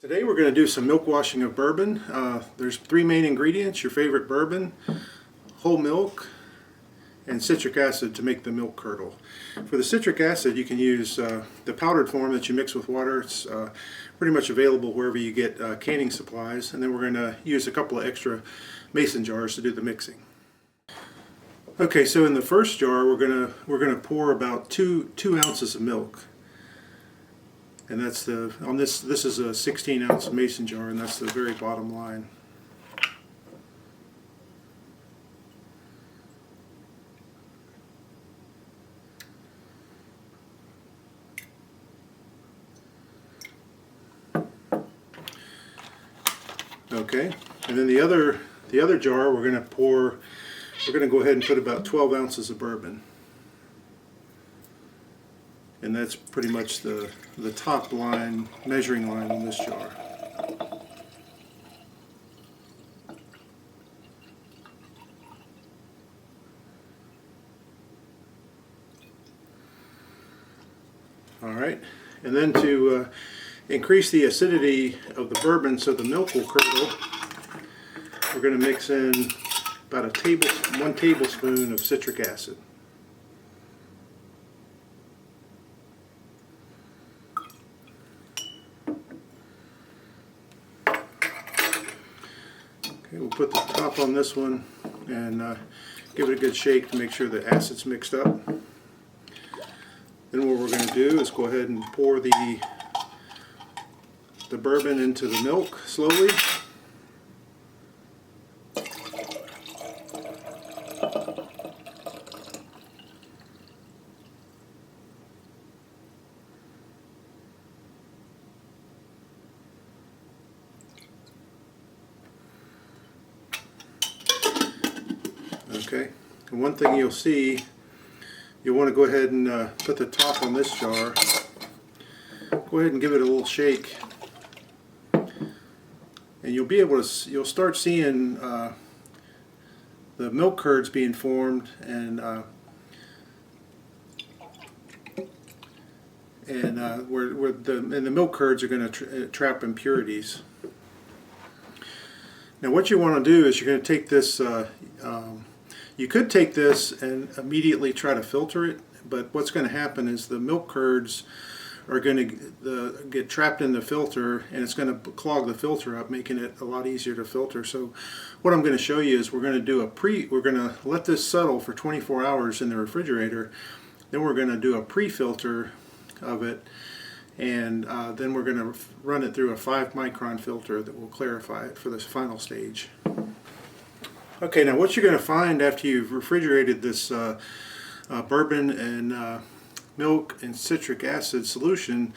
Today we're going to do some milk washing of bourbon. There's three main ingredients: your favorite bourbon, whole milk, and citric acid to make the milk curdle. For the citric acid, you can use the powdered form that you mix with water. It's pretty much available wherever you get canning supplies. And then we're going to use a couple of extra mason jars to do the mixing. Okay, so in the first jar we're gonna pour about two ounces of milk. And that's this is a 16-ounce mason jar, and that's the very bottom line. Okay, and then the other jar we're going to go ahead and put about 12 ounces of bourbon. And that's pretty much the top line, measuring line on this jar. Alright, and then to increase the acidity of the bourbon so the milk will curdle, we're going to mix in about 1 tablespoon of citric acid. Okay, we'll put the top on this one and give it a good shake to make sure the acid's mixed up. Then what we're going to do is go ahead and pour the bourbon into the milk slowly. Okay, and one thing you'll see, you'll want to go ahead and put the top on this jar. Go ahead and give it a little shake, and you'll start seeing the milk curds being formed, and where the milk curds are going to trap impurities. Now, what you want to do is you're going to take this. You could take this and immediately try to filter it, but what's going to happen is the milk curds are going to get trapped in the filter, and it's going to clog the filter up, making it a lot easier to filter. So what I'm going to show you is we're going to let this settle for 24 hours in the refrigerator. Then we're going to do a pre-filter of it, and then we're going to run it through a 5-micron filter that will clarify it for this final stage. Okay, now what you're going to find after you've refrigerated this bourbon and milk and citric acid solution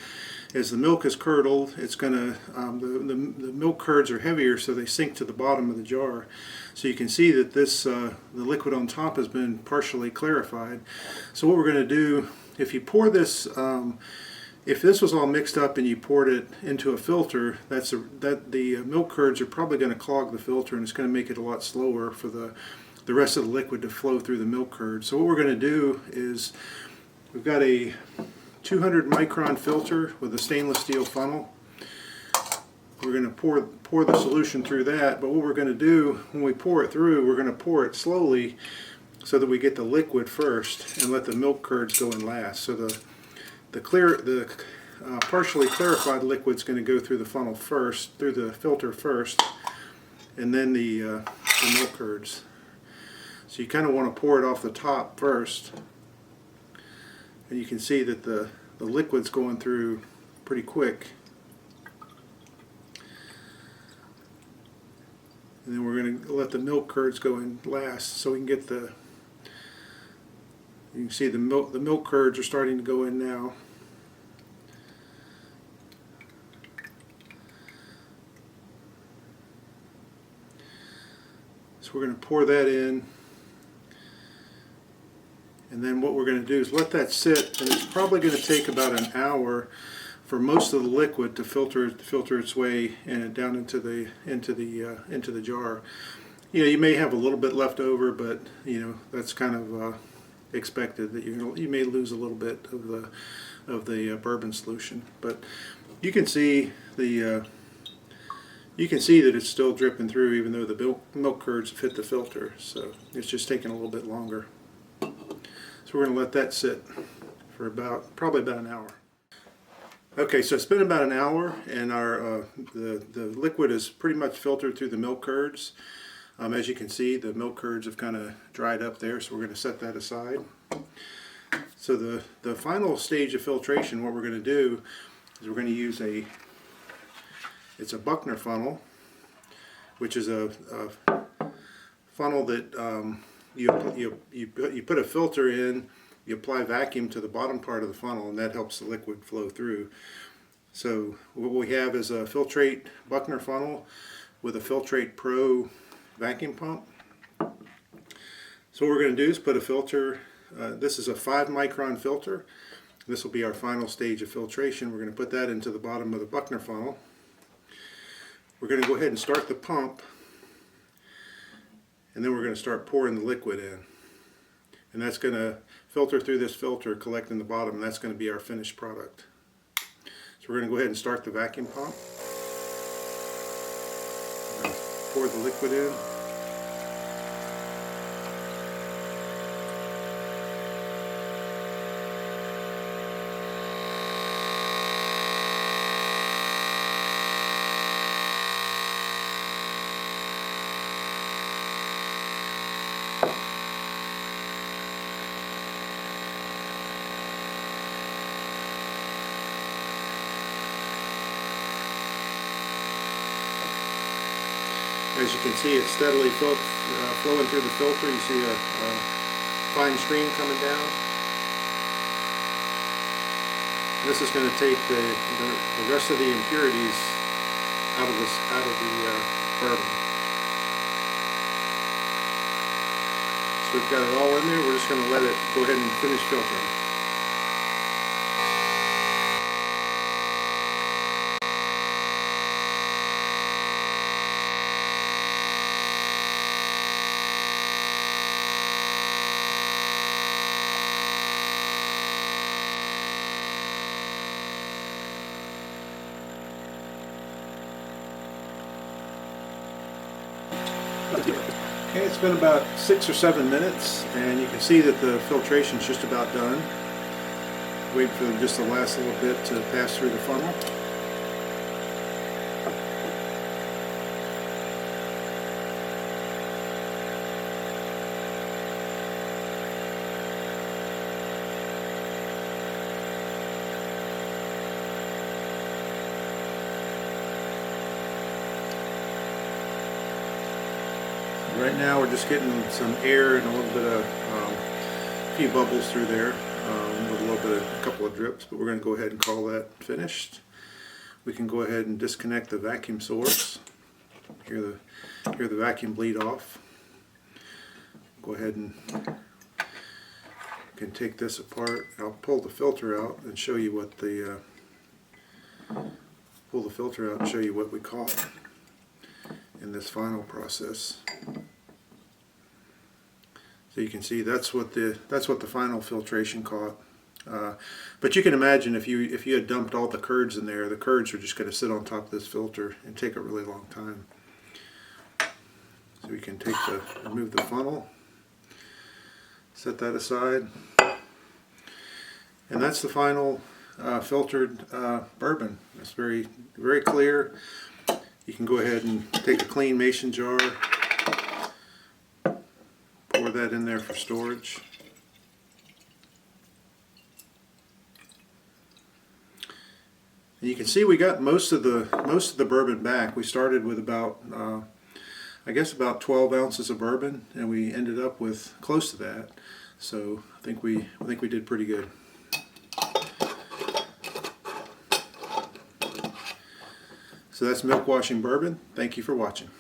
is the milk is curdled. It's going to the milk curds are heavier, so they sink to the bottom of the jar. So you can see that this the liquid on top has been partially clarified. So what we're going to do, if you pour this, if this was all mixed up and you poured it into a filter, the milk curds are probably going to clog the filter, and it's going to make it a lot slower for the rest of the liquid to flow through the milk curds. So what we're going to do is, we've got a 200 micron filter with a stainless steel funnel. We're going to pour the solution through that, but what we're going to do when we pour it through, we're going to pour it slowly so that we get the liquid first and let the milk curds go in last. So the partially clarified liquid is going to go through the funnel first, through the filter first, and then the milk curds. So you kind of want to pour it off the top first, and you can see that the liquid's going through pretty quick. And then we're going to let the milk curds go in last, so we can get you can see the milk curds are starting to go in now. So we're going to pour that in, and then what we're going to do is let that sit, and it's probably going to take about an hour for most of the liquid to filter its way down into the jar. You know, you may have a little bit left over, but you know, that's kind of expected that you may lose a little bit of the bourbon solution. But you can see the You can see that it's still dripping through even though the milk curds have hit the filter, so it's just taking a little bit longer. So we're going to let that sit for probably about an hour. Okay, so it's been about an hour, and our the liquid is pretty much filtered through the milk curds. As you can see, the milk curds have kind of dried up there, so we're going to set that aside. So the final stage of filtration, what we're going to do is we're going to use it's a Buchner funnel, which is a funnel that you put a filter in, you apply vacuum to the bottom part of the funnel, and that helps the liquid flow through. So what we have is a Filtrate Buchner funnel with a Filtrate Pro vacuum pump. So what we're going to do is put a filter, this is a 5 micron filter. This will be our final stage of filtration. We're going to put that into the bottom of the Buchner funnel. We're going to go ahead and start the pump, and then we're going to start pouring the liquid in. And that's going to filter through this filter, collect in the bottom, and that's going to be our finished product. So we're going to go ahead and start the vacuum pump. Pour the liquid in. As you can see, it's steadily flowing through the filter. You see a fine stream coming down. And this is going to take the rest of the impurities out of the bourbon. So we've got it all in there. We're just going to let it go ahead and finish filtering. Okay, it's been about 6 or 7 minutes, and you can see that the filtration is just about done. Wait for just the last little bit to pass through the funnel. Right now we're just getting some air and a little bit of a few bubbles through there with a couple of drips, but we're going to go ahead and call that finished. We can go ahead and disconnect the vacuum source. Hear the vacuum bleed off. Go ahead and can take this apart. I'll pull the filter out and show you what what we caught in this final process. So you can see that's what the final filtration caught. But you can imagine if you had dumped all the curds in there, the curds are just going to sit on top of this filter and take a really long time. So we can remove the funnel, set that aside, and that's the final filtered bourbon. It's very, very clear. You can go ahead and take a clean mason jar, pour that in there for storage. And you can see we got most of the bourbon back. We started with about I guess about 12 ounces of bourbon, and we ended up with close to that. So I think we did pretty good. So that's milk washing bourbon. Thank you for watching.